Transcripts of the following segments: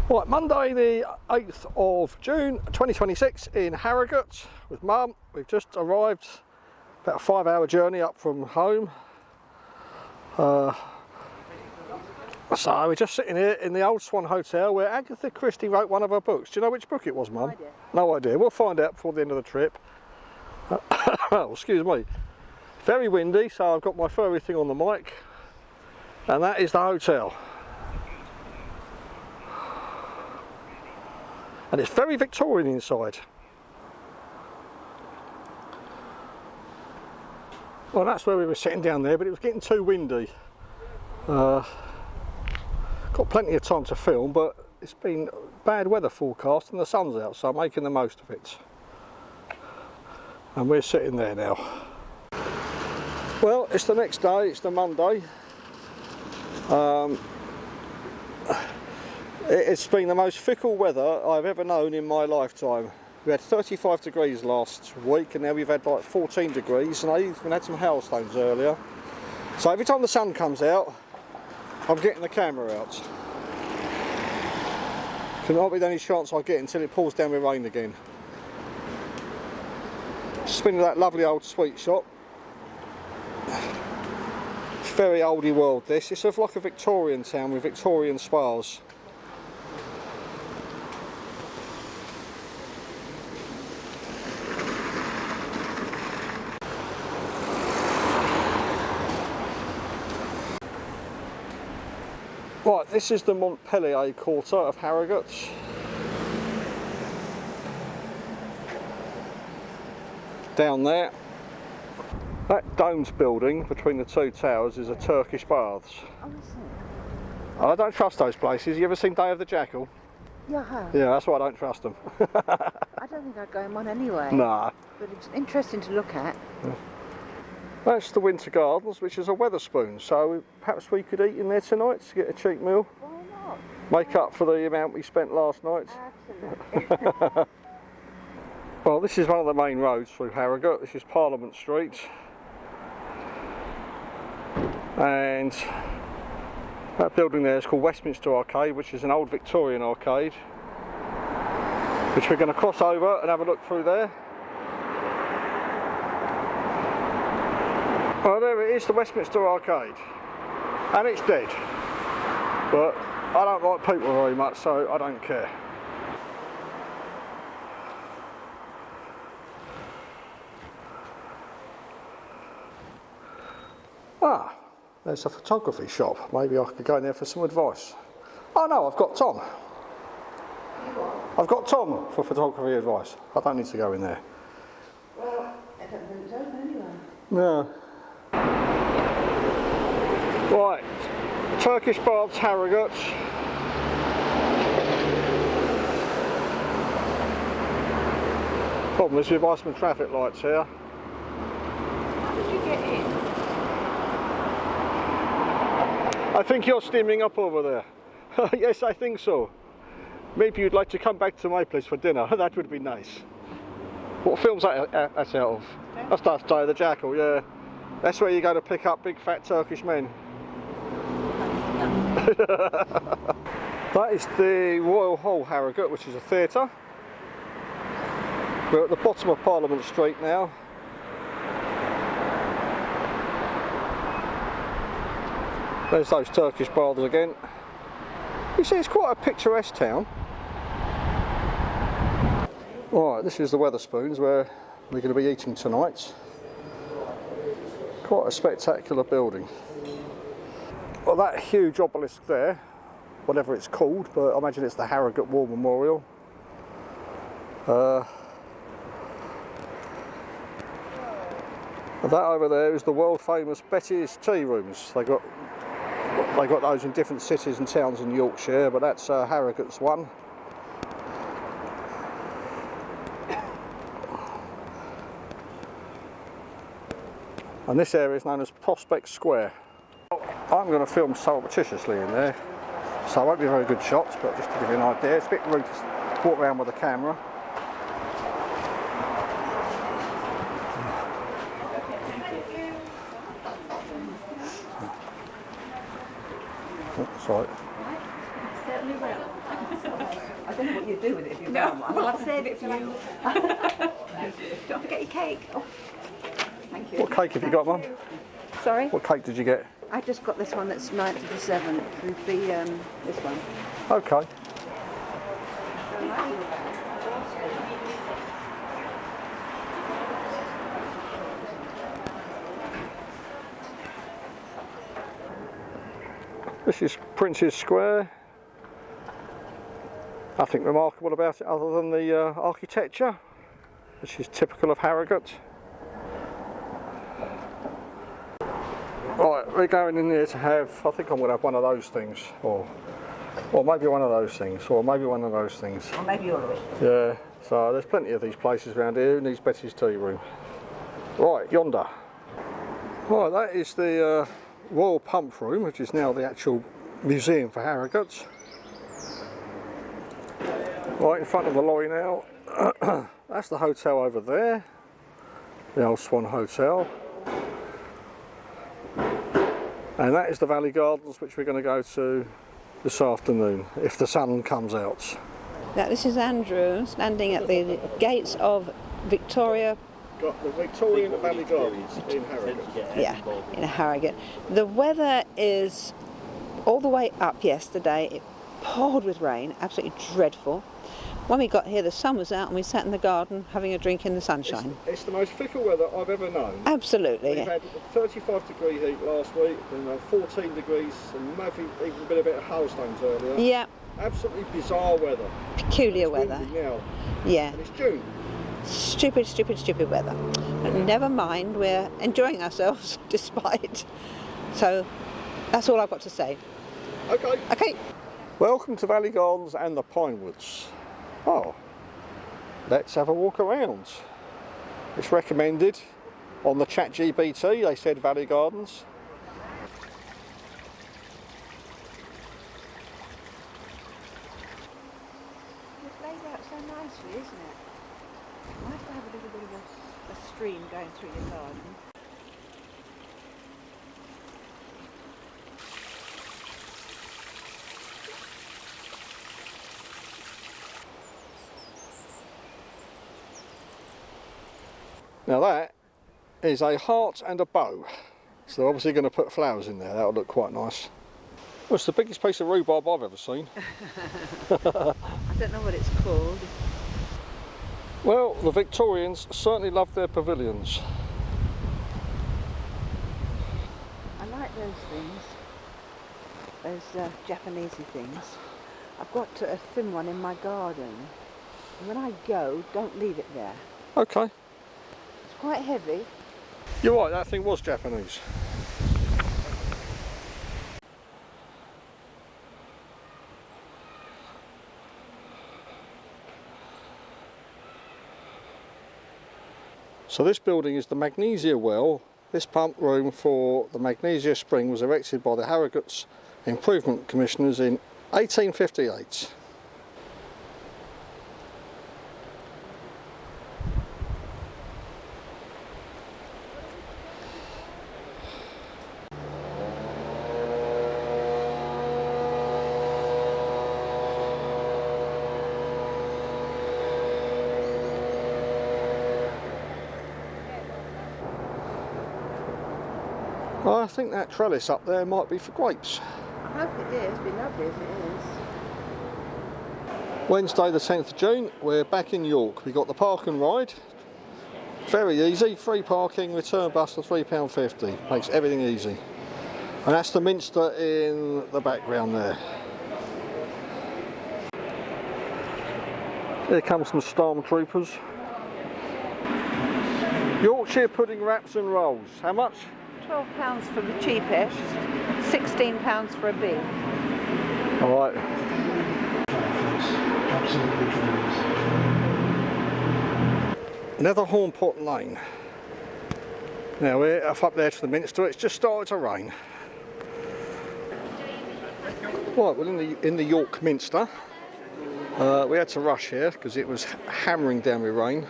Right, Monday the 8th of June 2026 in Harrogate with Mum. We've just arrived, about a 5-hour journey up from home. So we're just sitting here in the Old Swan Hotel where Agatha Christie wrote one of her books. Do you know which book it was, Mum? No idea. No idea. We'll find out before the end of the trip. Oh, excuse me. Very windy, so I've got my furry thing on the mic. And that is the hotel. And it's very Victorian inside. Well, that's where we were sitting down there, but it was getting too windy. Got plenty of time to film, but it's been bad weather forecast and the sun's out, so I'm making the most of it. And we're sitting there now. Well, it's the next day, it's the Monday. It's been the most fickle weather I've ever known in my lifetime. We had 35 degrees last week and now we've had like 14 degrees, and I even had some hailstones earlier. So every time the sun comes out, I'm getting the camera out. Cannot be the only chance I get until it pours down with rain again. Just been to that lovely old sweet shop. It's very oldie world this. It's sort of like a Victorian town with Victorian spas. Right, this is the Montpellier quarter of Harrogate. Down there, that domed building between the two towers is a Turkish baths. Oh, is it? I don't trust those places. You ever seen Day of the Jackal? Yeah, I have. Yeah, that's why I don't trust them. I don't think I'd go in one anyway. Nah. But it's interesting to look at. Yeah. That's the Winter Gardens, which is a Wetherspoon, so perhaps we could eat in there tonight to get a cheap meal. Why not? Make up for the amount we spent last night. Absolutely. Well, this is one of the main roads through Harrogate. This is Parliament Street. And that building there is called Westminster Arcade, which is an old Victorian arcade, which we're going to cross over and have a look through there. Well, there it is, the Westminster Arcade, and it's dead, but I don't like people very much, so I don't care. Ah, there's a photography shop. Maybe I could go in there for some advice. Oh no, I've got Tom. I've got Tom for photography advice. I don't need to go in there. Well, I don't think it's open anyway. No. Right, Turkish baths, Harrogate. Problem is we've got some traffic lights here. How did you get in? I think you're steaming up over there. Yes, I think so. Maybe you'd like to come back to my place for dinner. That would be nice. What film's that out of? That's Day of the Jackal, yeah. That's where you go to pick up big fat Turkish men. That is the Royal Hall, Harrogate, which is a theatre. We're at the bottom of Parliament Street now. There's those Turkish baths again. You see, it's quite a picturesque town. Right, this is the Wetherspoons where we're going to be eating tonight. Quite a spectacular building. Well, that huge obelisk there, whatever it's called, but I imagine it's the Harrogate War Memorial. That over there is the world famous Betty's tea rooms. They got those in different cities and towns in Yorkshire, but that's Harrogate's one. And this area is known as Prospect Square. I'm going to film surreptitiously in there, so it won't be very good shots, but just to give you an idea, it's a bit rude to walk around with a camera. Sorry. Certainly I don't know what you do with it if you found one. Well, I'll save it for you. Don't forget your cake. Oh, thank you. What cake have you got, Mum? Sorry? What cake did you get? I just got this one that's 9th to the 7th with the, this one. Okay. This is Prince's Square. Nothing remarkable about it other than the architecture, which is typical of Harrogate. Right, we're going in there to have, I think I'm going to have one of those things, or maybe one of those things, or maybe one of those things. Or maybe all of it. Yeah, so there's plenty of these places around here. Who needs Betty's tea room? Right, yonder. Right, that is the Royal Pump Room, which is now the actual museum for Harrogate. Right in front of the lorry now. That's the hotel over there, the Old Swan Hotel. And that is the Valley Gardens, which we're going to go to this afternoon, if the sun comes out. Now, this is Andrew standing at the gates of Victoria. Got the Victorian Valley Gardens in Harrogate. Yeah, in Harrogate. The weather is all the way up yesterday. It poured with rain, absolutely dreadful. When we got here, the sun was out and we sat in the garden having a drink in the sunshine. It's the most fickle weather I've ever known. Absolutely. We've had 35-degree heat last week, and 14 degrees, and maybe even been a bit of hailstones earlier. Yeah. Absolutely bizarre weather. Peculiar It's weather. windy now. Yeah. And it's June. Stupid, stupid, stupid weather. But never mind, we're enjoying ourselves despite. So that's all I've got to say. Okay. Okay. Welcome to Valley Gardens and the Pinewoods. Oh, let's have a walk around. It's recommended on the ChatGPT, they said Valley Gardens. It's laid out so nicely, isn't it? Nice to have a little bit of a stream going through your garden. Now that is a heart and a bow. So they're obviously going to put flowers in there. That'll look quite nice. Well, it's the biggest piece of rhubarb I've ever seen. I don't know what it's called. Well, the Victorians certainly loved their pavilions. I like those things, those Japanesey things. I've got a thin one in my garden, and when I go, don't leave it there. Okay. It's quite heavy. You're right, that thing was Japanese. So this building is the Magnesia Well. This pump room for the Magnesia Spring was erected by the Harrogate's Improvement Commissioners in 1858. I think that trellis up there might be for grapes. I hope it is. It'd be lovely if it is. Wednesday the 10th of June, we're back in York. We got the park and ride. Very easy, free parking, return bus for £3.50. Makes everything easy. And that's the Minster in the background there. Here comes some stormtroopers. Yorkshire pudding wraps and rolls. How much? £12 for the cheapest, £16 for a beef. Alright. Netherhorn Pot Lane. Now we're up there to the Minster. It's just started to rain. Right, well in the York Minster. We had to rush here because it was hammering down with rain.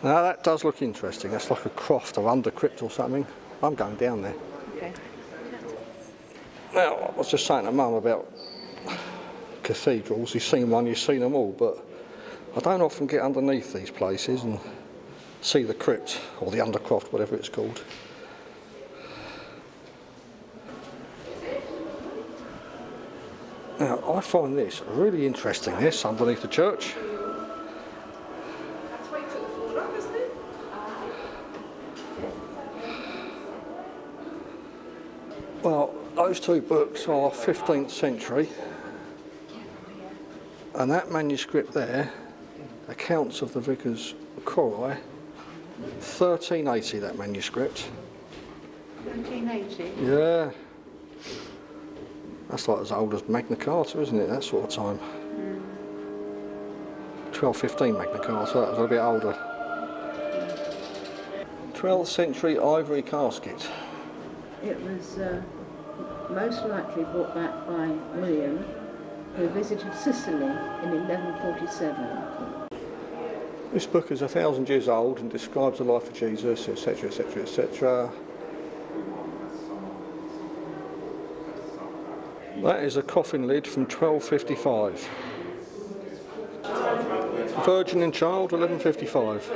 Now that does look interesting. That's like a croft or under crypt or something. I'm going down there. Okay. Now, I was just saying to Mum about cathedrals. You've seen one, you've seen them all, but I don't often get underneath these places and see the crypt or the undercroft, whatever it's called. Now, I find this really interesting, this underneath the church. Well, those two books are 15th century, and that manuscript there, Accounts of the Vicar's Chorai, 1380, that manuscript. 1980? Yeah. That's like as old as Magna Carta, isn't it? That sort of time. 1215 Magna Carta, that was a bit older. 12th century ivory casket. It was most likely brought back by William, who visited Sicily in 1147. This book is 1,000 years old and describes the life of Jesus, etc, etc, etc. That is a coffin lid from 1255. Virgin and Child, 1155.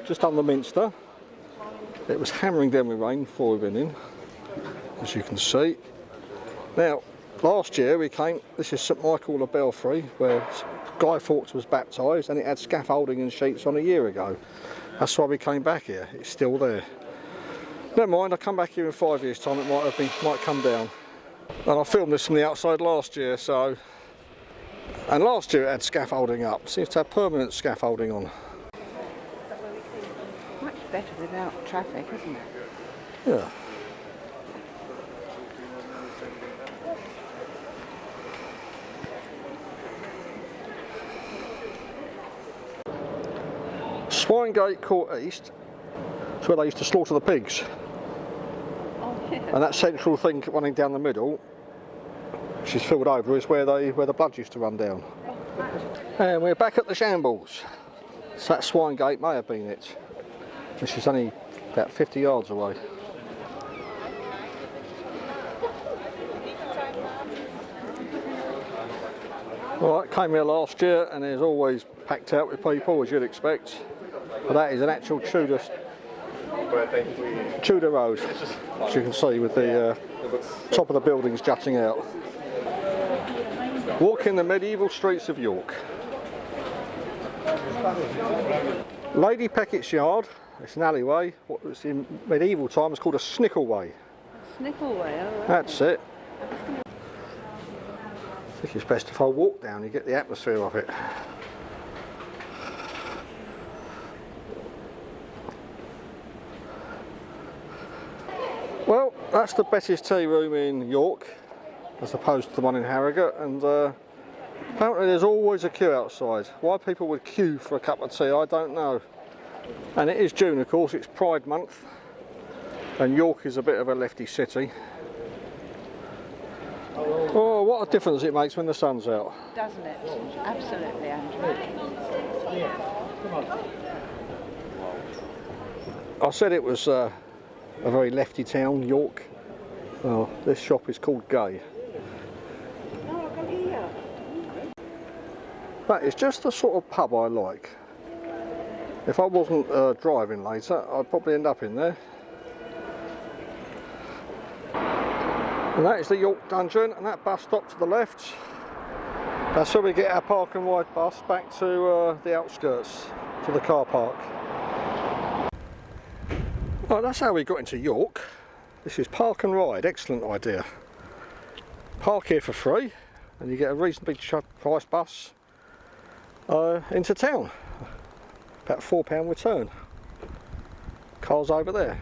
Just on the Minster. It was hammering down with rain before we've been in, as you can see. Now, last year we came, this is St Michael the Belfry, where Guy Fawkes was baptised, and it had scaffolding and sheets on a year ago. That's why we came back here, it's still there. Never mind, I'll come back here in 5 years' time, it might come down. And I filmed this from the outside last year, so... And last year it had scaffolding up, seems to have permanent scaffolding on. Much better without traffic, isn't it? Yeah. Swinegate Court East is where they used to slaughter the pigs. Oh, yeah. And that central thing running down the middle, which is filled over, is where the blood used to run down. And we're back at the shambles. So that Swinegate may have been it, which is only about 50 yards away. Right, came here last year and there's always packed out with people, as you'd expect. But that is an actual Tudor road, as you can see, with the top of the buildings jutting out. Walking the medieval streets of York. Lady Peckett's Yard, it's an alleyway, what was in medieval times called a Snickleway. Snickleway, all right. That's it. I think it's best if I walk down, you get the atmosphere of it. Well, that's the Betty's Tea Room in York, as opposed to the one in Harrogate, and apparently there's always a queue outside. Why people would queue for a cup of tea, I don't know. And it is June, of course, it's Pride month, and York is a bit of a lefty city. Oh, what a difference it makes when the sun's out. Doesn't it? Absolutely, Andrew. I said it was a very lefty town, York. Well, this shop is called Gay. That is just the sort of pub I like. If I wasn't driving later, I'd probably end up in there. And that is the York Dungeon, and that bus stop to the left, that's where we get our park and ride bus back to the outskirts, to the car park. Right, that's how we got into York. This is park and ride, excellent idea. Park here for free, and you get a reasonably priced bus into town. About £4 return. Car's over there.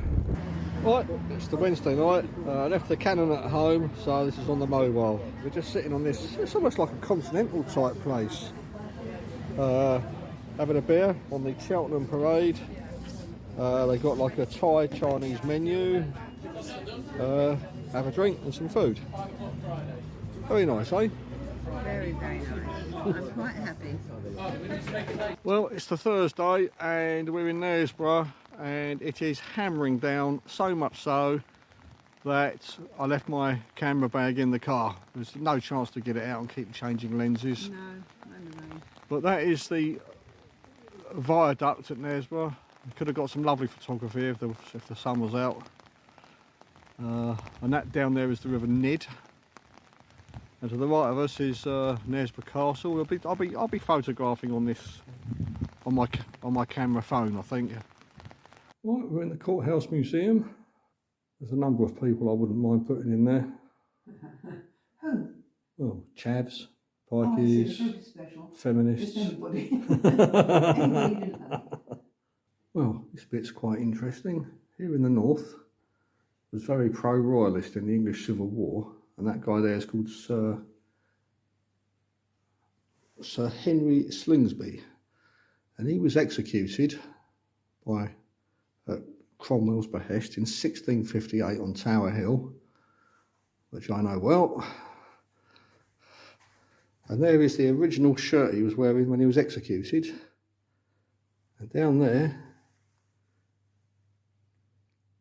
Right, it's the Wednesday night. I left the Canon at home, so this is on the mobile. We're just sitting on this, it's almost like a continental type place. Having a beer on the Cheltenham Parade. They've got like a Thai Chinese menu. Have a drink and some food. Very nice, eh? Very, very nice. I'm quite happy. Well, it's the Thursday and we're in Knaresborough and it is hammering down, so much so that I left my camera bag in the car. There's no chance to get it out and keep changing lenses. No, no. But that is the viaduct at Knaresborough. We could have got some lovely photography if the sun was out. And that down there is the River Nid. And to the right of us is Knaresborough Castle. I'll be photographing on this on my camera phone, I think. Right, we're in the Courthouse Museum. There's a number of people I wouldn't mind putting in there. Who? Well, chavs, bikies, feminists. Anybody. Well, this bit's quite interesting. Here in the north was very pro-royalist in the English Civil War, and that guy there is called Sir Henry Slingsby, and he was executed by Cromwell's behest in 1658 on Tower Hill, which I know well. And there is the original shirt he was wearing when he was executed. And down there,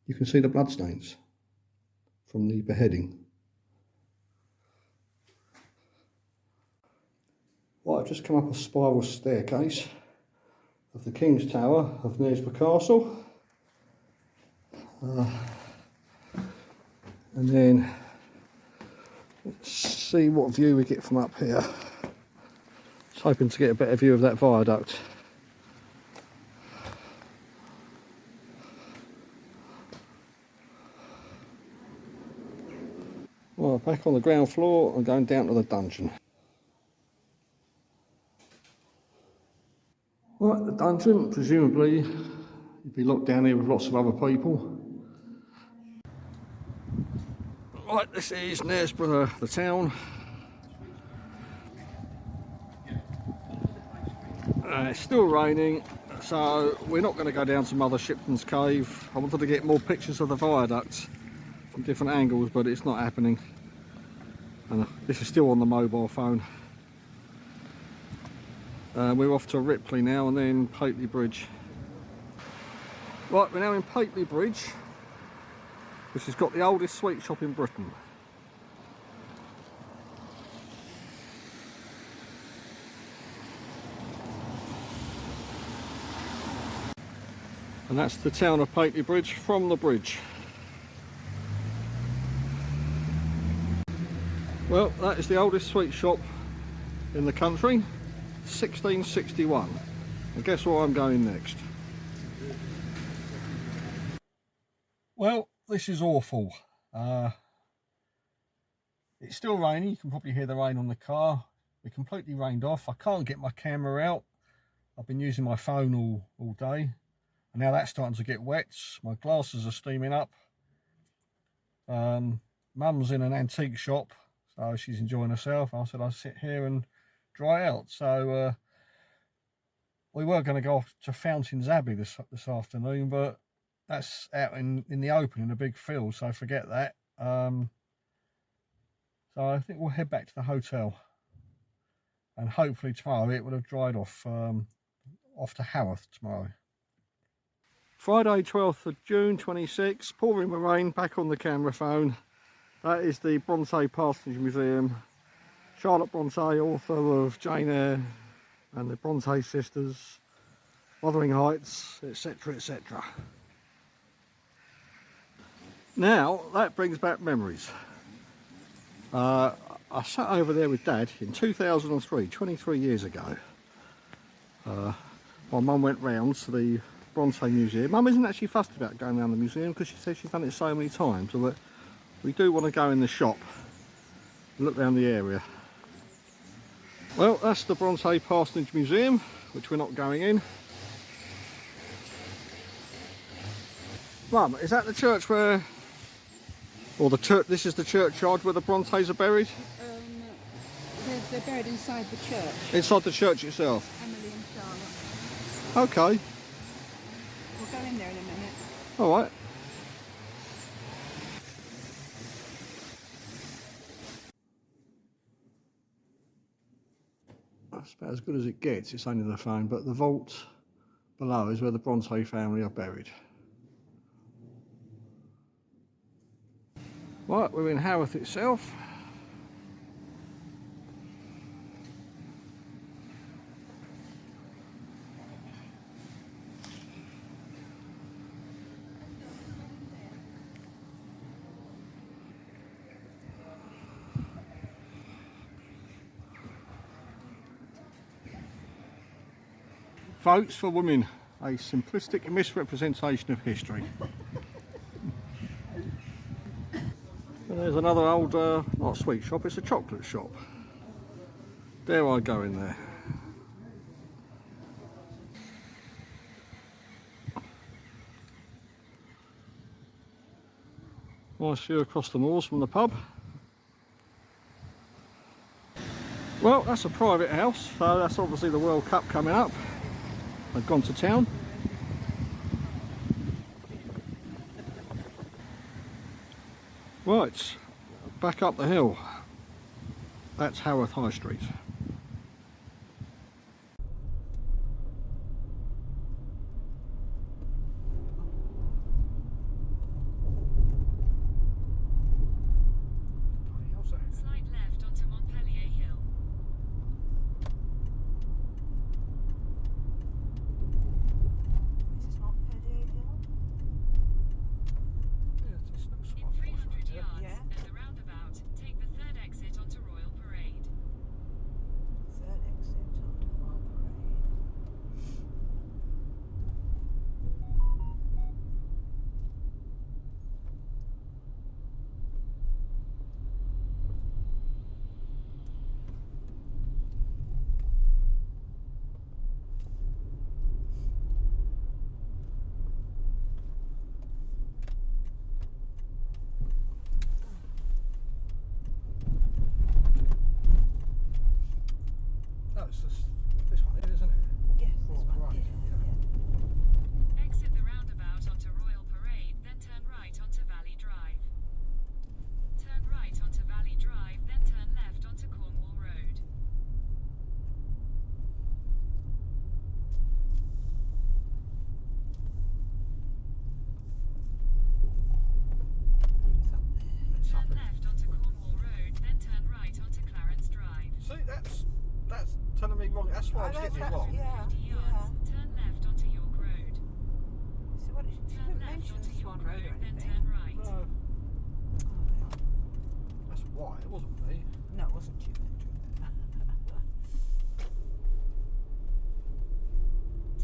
you can see the bloodstains from the beheading. Well, I've just come up a spiral staircase of the King's Tower of Knaresborough Castle. And then let's see what view we get from up here. Just hoping to get a better view of that viaduct. Well, back on the ground floor, I'm going down to the dungeon. Right, the dungeon, presumably you'd be locked down here with lots of other people. Right, this is Knaresborough, the town. It's still raining, so we're not going to go down to Mother Shipton's Cave. I wanted to get more pictures of the viaduct from different angles, but it's not happening. And this is still on the mobile phone. We're off to Ripley now and then Pately Bridge. Right, we're now in Pately Bridge, which has got the oldest sweet shop in Britain. And that's the town of Pately Bridge from the bridge. Well, that is the oldest sweet shop in the country, 1661. And guess where I'm going next? Well, this is awful. It's still raining. You can probably hear the rain on the car. We're completely rained off. I can't get my camera out. I've been using my phone all day. And now that's starting to get wet. My glasses are steaming up. Mum's in an antique shop, so she's enjoying herself. I said I'd sit here and dry out. So we were going to go off to Fountains Abbey this afternoon, but that's out in the open in a big field, so forget that. So I think we'll head back to the hotel, and hopefully tomorrow it will have dried off. Off to Haworth tomorrow. Friday 12th of June 26, pouring with rain, back on the camera phone. That is the Bronte Parsonage Museum. Charlotte Bronte, author of Jane Eyre and the Bronte sisters, Wuthering Heights, etc, etc. Now that brings back memories. I sat over there with Dad in 2003, 23 years ago. My mum went round to the Bronte Museum. Mum isn't actually fussed about going around the museum because she says she's done it so many times, but we do want to go in the shop and look around the area. Well, that's the Bronte Parsonage Museum, which we're not going in. Mum, is that the church where, or the church? This is the churchyard where the Brontes are buried. They're buried inside the church. Inside the church itself. Emily and Charlotte. Okay. We'll go in there in a minute. All right. That's about as good as it gets. It's only the phone, but the vault below is where the Bronte family are buried. Right, we're in Haworth itself. Votes for Women, a simplistic misrepresentation of history. And there's another old, not a sweet shop, it's a chocolate shop. Dare I go in there? Nice view across the moors from the pub. Well, that's a private house, so that's obviously the World Cup coming up. They've gone to town. Right, back up the hill. That's Haworth High Street. Slide left onto Montpellier Hill. This is Montpellier Hill? In 300 yards Yeah. at the roundabout, take the third exit onto Royal Parade. Third exit onto Royal Parade. No, it's just this one here, isn't it? Yes, Oh, this one right, here. yeah. Exit the roundabout onto Royal Parade, then turn right onto Valley Drive. Turn right onto Valley Drive, then turn left onto Cornwall Road. It's up Turn here. left onto Cornwall Road, then turn right onto Clarence Drive. See, that's telling me wrong. That's why I was getting it wrong. Yeah, 50 yards, turn left onto York Road. So what, she Turn didn't left mention onto Swan York Road or Road, then anything. turn right. No, that's why. It wasn't me. No, it wasn't you.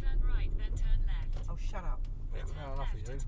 Turn right, then turn left. Oh, shut up. Yeah, Turn no, enough of left you. onto